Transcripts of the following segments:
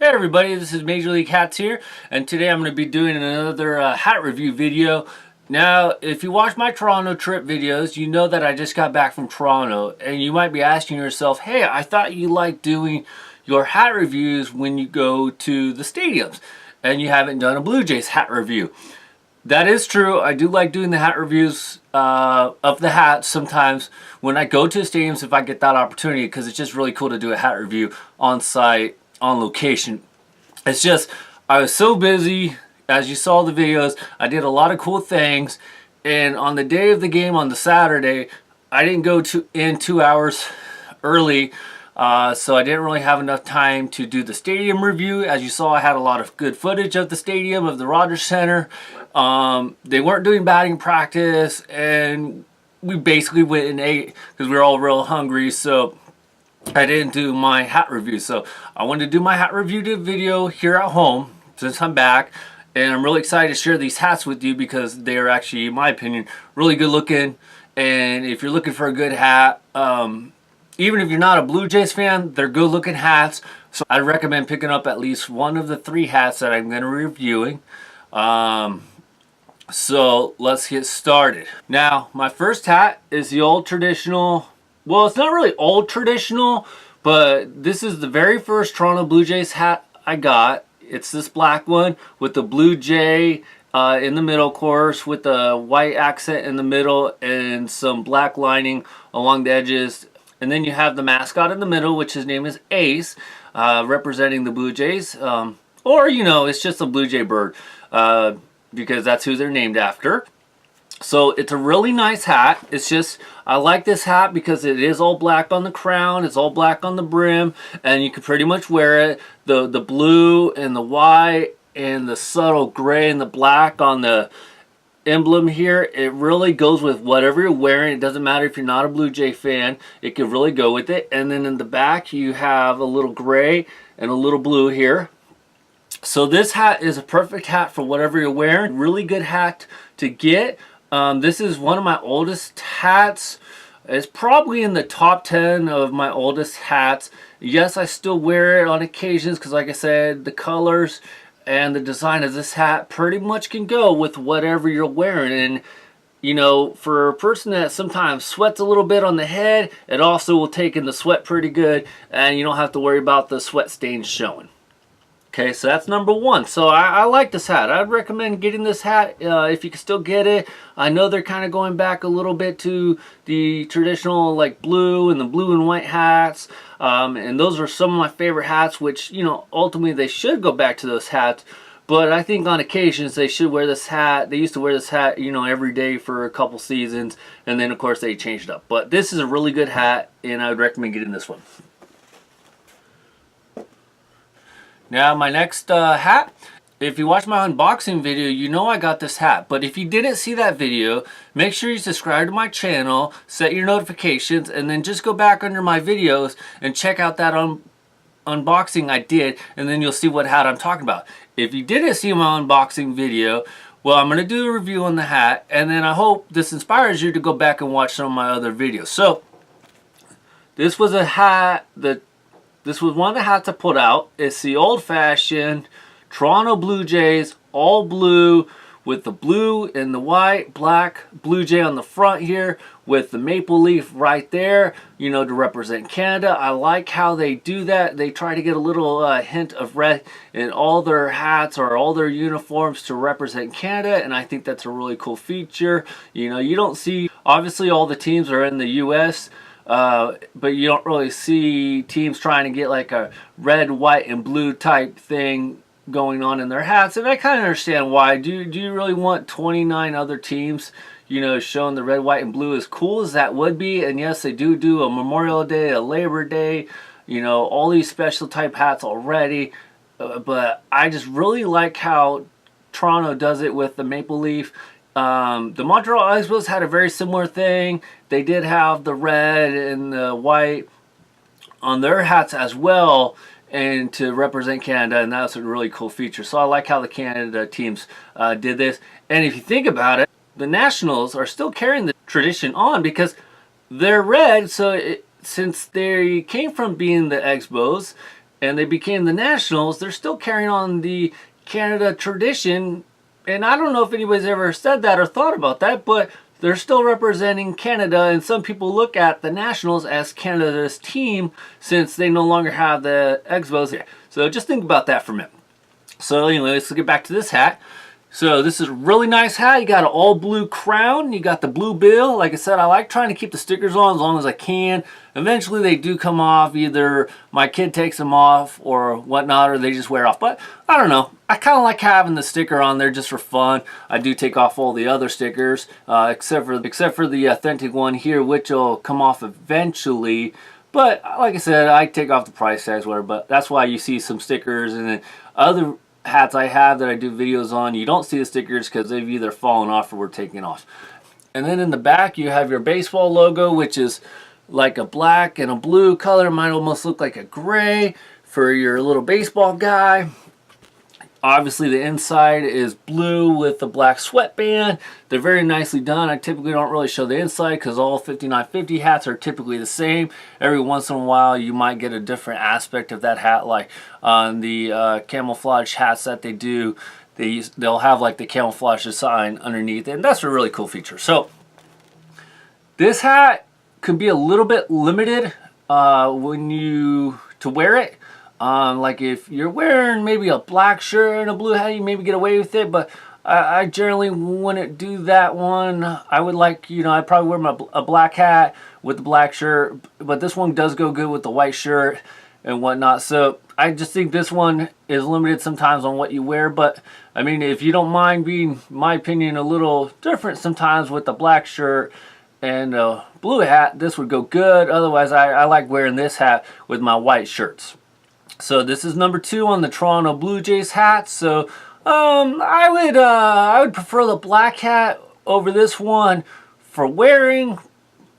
Hey everybody, this is Major League Hats here, and today I'm going to be doing another hat review video. Now, if you watch my Toronto trip videos, you know that I just got back from Toronto, and you might be asking yourself, hey, I thought you liked doing your hat reviews when you go to the stadiums, and you haven't done a Blue Jays hat review. That is true. I do like doing the hat reviews of the hats sometimes when I go to the stadiums if I get that opportunity, because it's just really cool to do a hat review on site, on location. It's just, I was so busy. As you saw the videos, I did a lot of cool things, and on the day of the game on the Saturday, I didn't go in 2 hours early, so I didn't really have enough time to do the stadium review. As you saw, I had a lot of good footage of the stadium, of the Rogers Center. They weren't doing batting practice, and we basically went and ate because we were all real hungry, so I didn't do my hat review. So I wanted to do my hat review video here at home since I'm back, and I'm really excited to share these hats with you because they are actually, in my opinion, really good looking. And if you're looking for a good hat, even if you're not a Blue Jays fan, they're good looking hats. So I recommend picking up at least one of the 3 hats that I'm going to be reviewing. So let's get started. Now, my first hat is the old traditional. Well, it's not really old traditional, but this is the very first Toronto Blue Jays hat I got. It's this black one with the Blue Jay in the middle, of course, with the white accent in the middle and some black lining along the edges. And then you have the mascot in the middle, which his name is Ace, representing the Blue Jays. Or, you know, it's just a Blue Jay bird because that's who they're named after. So it's a really nice hat. It's just, I like this hat because it is all black on the crown, it's all black on the brim, and you can pretty much wear it. The blue and the white and the subtle gray and the black on the emblem here, it really goes with whatever you're wearing. It doesn't matter if you're not a Blue Jay fan, it can really go with it. And then in the back you have a little gray and a little blue here. So this hat is a perfect hat for whatever you're wearing. Really good hat to get. This is one of my oldest hats. It's probably in the top 10 of my oldest hats. Yes, I still wear it on occasions because, like I said, the colors and the design of this hat pretty much can go with whatever you're wearing. And, you know, for a person that sometimes sweats a little bit on the head, it also will take in the sweat pretty good, and you don't have to worry about the sweat stains showing. Okay, so that's number 1. So I like this hat. I'd recommend getting this hat if you can still get it. I know they're kind of going back a little bit to the traditional like blue and the blue and white hats. And those are some of my favorite hats, which, you know, ultimately they should go back to those hats. But I think on occasions they should wear this hat. They used to wear this hat, you know, every day for a couple seasons. And then, of course, they changed it up. But this is a really good hat, and I would recommend getting this one. Now, my next hat, if you watch my unboxing video, you know I got this hat. But if you didn't see that video, make sure you subscribe to my channel, set your notifications, and then just go back under my videos and check out that unboxing I did, and then you'll see what hat I'm talking about. If you didn't see my unboxing video, well, I'm going to do a review on the hat, and then I hope this inspires you to go back and watch some of my other videos. So, this was a hat that this was one of the hats I put out. It's the old-fashioned Toronto Blue Jays, all blue, with the blue and the white, black Blue Jay on the front here, with the maple leaf right there, you know, to represent Canada. I like how they do that. They try to get a little hint of red in all their hats or all their uniforms to represent Canada, and I think that's a really cool feature. You know, you don't see, obviously all the teams are in the U.S., but you don't really see teams trying to get like a red, white, and blue type thing going on in their hats. And I kind of understand why. Do you really want 29 other teams, you know, showing the red, white, and blue, as cool as that would be? And yes, they do a Memorial Day, a Labor Day, you know, all these special type hats already. But I just really like how Toronto does it with the maple leaf. The Montreal Expos had a very similar thing. They did have the red and the white on their hats as well, and to represent Canada, and that's a really cool feature. So I like how the Canada teams did this. And if you think about it, the Nationals are still carrying the tradition on because they're red, so since they came from being the Expos, and they became the Nationals, they're still carrying on the Canada tradition. And I don't know if anybody's ever said that or thought about that, but they're still representing Canada, and some people look at the Nationals as Canada's team since they no longer have the Expos here. So just think about that for a minute. So anyway, let's get back to this hat. So this is a really nice hat. You got an all blue crown. You got the blue bill. Like I said, I like trying to keep the stickers on as long as I can. Eventually they do come off. Either my kid takes them off or whatnot, or they just wear off. But I don't know. I kind of like having the sticker on there just for fun. I do take off all the other stickers, except for the authentic one here, which will come off eventually. But like I said, I take off the price tags, whatever. But that's why you see some stickers, and then other hats I have that I do videos on, you don't see the stickers because they've either fallen off or were taken off. And then in the back you have your baseball logo, which is like a black and a blue color. Might almost look like a gray for your little baseball guy. Obviously the inside is blue with the black sweatband. They're very nicely done. I typically don't really show the inside because all 5950 hats are typically the same. Every once in a while you might get a different aspect of that hat, like on the camouflage hats that they do. They'll have like the camouflage design underneath, and that's a really cool feature. So this hat could be a little bit limited to wear it. Like if you're wearing maybe a black shirt and a blue hat, you maybe get away with it, but I generally wouldn't do that one. I would like, I'd probably wear a black hat with the black shirt, but this one does go good with the white shirt and whatnot. So I just think this one is limited sometimes on what you wear, but I mean, if you don't mind being, in my opinion, a little different sometimes with the black shirt and a blue hat, this would go good. Otherwise, I like wearing this hat with my white shirts. So this is number 2 on the Toronto Blue Jays hat. So I would prefer the black hat over this one for wearing,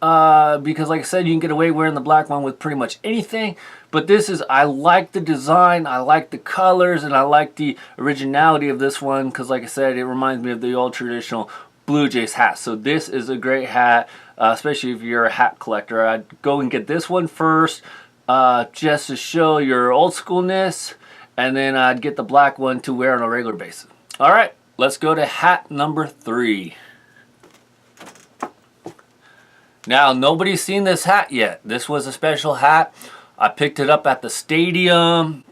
because like I said, you can get away wearing the black one with pretty much anything. But this is, I like the design, I like the colors, and I like the originality of this one because like I said, it reminds me of the old traditional Blue Jays hat. So this is a great hat, especially if you're a hat collector. I'd go and get this one first. Just to show your old schoolness, and then I'd get the black one to wear on a regular basis. All right, let's go to hat number 3. Now, nobody's seen this hat yet. This was a special hat. I picked it up at the stadium.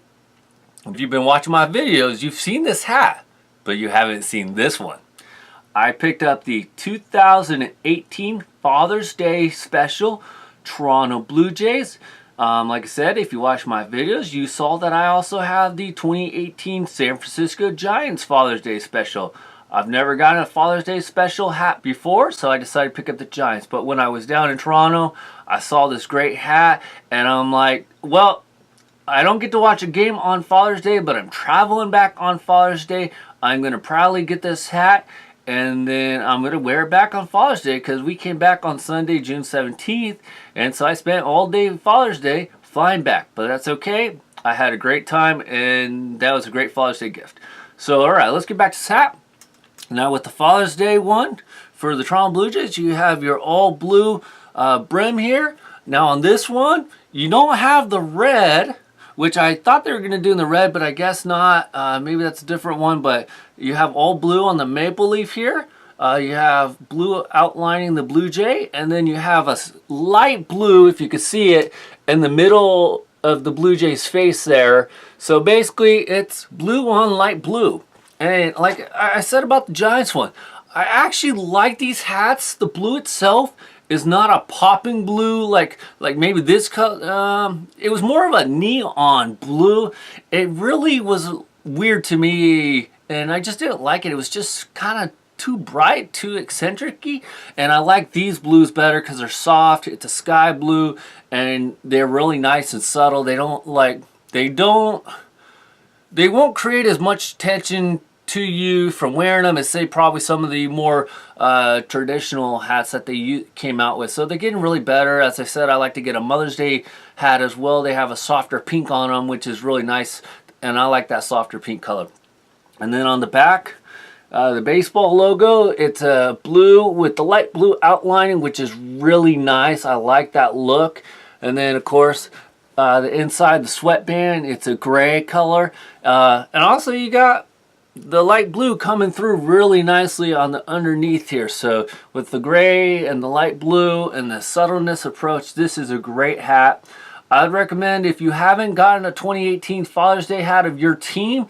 If you've been watching my videos, you've seen this hat, but you haven't seen this one. I picked up the 2018 Father's Day Special Toronto Blue Jays. Like I said, if you watch my videos, you saw that I also have the 2018 San Francisco Giants Father's Day Special. I've never gotten a Father's Day Special hat before, so I decided to pick up the Giants. But when I was down in Toronto, I saw this great hat, and I'm like, well, I don't get to watch a game on Father's Day, but I'm traveling back on Father's Day. I'm going to proudly get this hat, and then I'm going to wear it back on Father's Day because we came back on Sunday, June 17th. And so I spent all day Father's Day flying back. But that's okay. I had a great time, and that was a great Father's Day gift. So, all right, let's get back to this hat. Now, with the Father's Day one, for the Toronto Blue Jays, you have your all blue brim here. Now, on this one, you don't have the red, which I thought they were going to do in the red, but I guess not. Maybe that's a different one, but you have all blue on the maple leaf here. You have blue outlining the Blue Jay, and then you have a light blue, if you could see it, in the middle of the Blue Jay's face there. So basically, it's blue on light blue. And like I said about the Giants one, I actually like these hats. The blue itself is not a popping blue like maybe this color. It was more of a neon blue. It really was weird to me, and I just didn't like it. It was just kind of too bright, too eccentric-y, and I like these blues better because they're soft. It's a sky blue, and they're really nice and subtle. They won't create as much tension to you from wearing them as say probably some of the more traditional hats that they came out with. So they're getting really better. As I said, I like to get a Mother's Day hat as well. They have a softer pink on them, which is really nice, and I like that softer pink color. And then on the back, the baseball logo, it's blue with the light blue outlining, which is really nice. I like that look. And then of course the inside, the sweatband, it's a gray color. And also you got the light blue coming through really nicely on the underneath here. So with the gray and the light blue and the subtleness approach, this is a great hat. I'd recommend, if you haven't gotten a 2018 Father's Day hat of your team,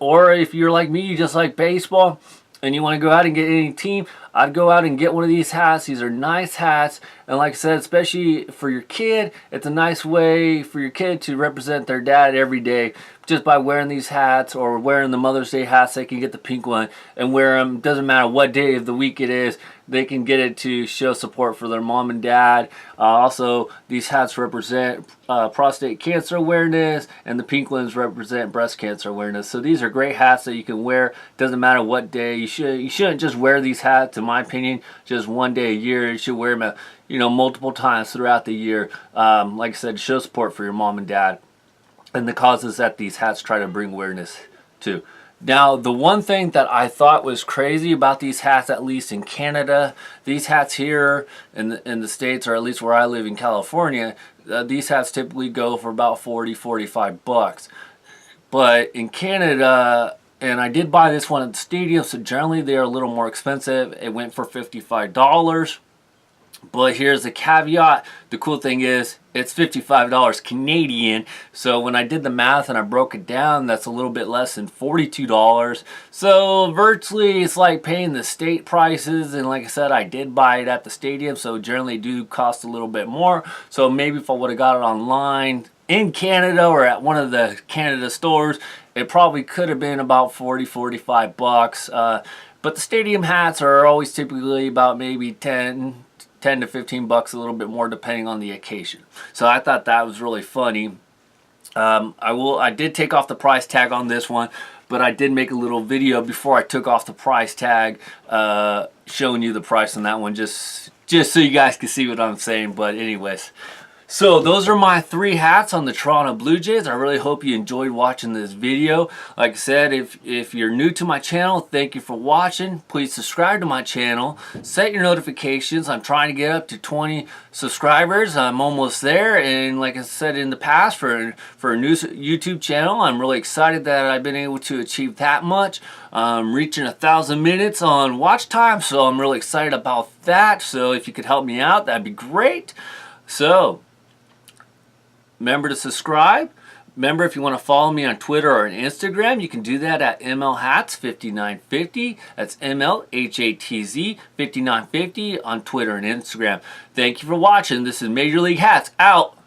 or if you're like me, you just like baseball and you want to go out and get any team, I'd go out and get one of these hats. These are nice hats, and like I said, especially for your kid, it's a nice way for your kid to represent their dad every day just by wearing these hats, or wearing the Mother's Day hats. They can get the pink one and wear them. Doesn't matter what day of the week it is, they can get it to show support for their mom and dad. Also, these hats represent prostate cancer awareness, and the pink ones represent breast cancer awareness. So these are great hats that you can wear. Doesn't matter what day. You shouldn't just wear these hats, in my opinion, just one day a year. You should wear them, multiple times throughout the year. Like I said, to show support for your mom and dad and the causes that these hats try to bring awareness to. Now, the one thing that I thought was crazy about these hats, at least in Canada, these hats here in the States, or at least where I live in California, these hats typically go for about 40, 45 bucks. But in Canada, and I did buy this one at the stadium, so generally they're a little more expensive. It went for $55. But here's the caveat. The cool thing is it's $55 Canadian. So when I did the math and I broke it down, that's a little bit less than $42. So virtually it's like paying the state prices. And like I said, I did buy it at the stadium, so generally do cost a little bit more. So maybe if I would have got it online in Canada or at one of the Canada stores, it probably could have been about 40, 45 bucks. But the stadium hats are always typically about maybe 10 to 15 bucks, a little bit more depending on the occasion. So I thought that was really funny. I did take off the price tag on this one, but I did make a little video before I took off the price tag, showing you the price on that one, just so you guys can see what I'm saying. But anyways, so those are my 3 hats on the Toronto Blue Jays. I really hope you enjoyed watching this video. Like I said, if you're new to my channel, thank you for watching. Please subscribe to my channel. Set your notifications. I'm trying to get up to 20 subscribers. I'm almost there. And like I said in the past, for a new YouTube channel, I'm really excited that I've been able to achieve that much. Reaching 1,000 minutes on watch time, so I'm really excited about that. So if you could help me out, that'd be great. So remember to subscribe. Remember, if you want to follow me on Twitter or on Instagram, you can do that at mlhatz59fifty. That's MLHATZ 59fifty on Twitter and Instagram. Thank you for watching. This is Major League Hats out.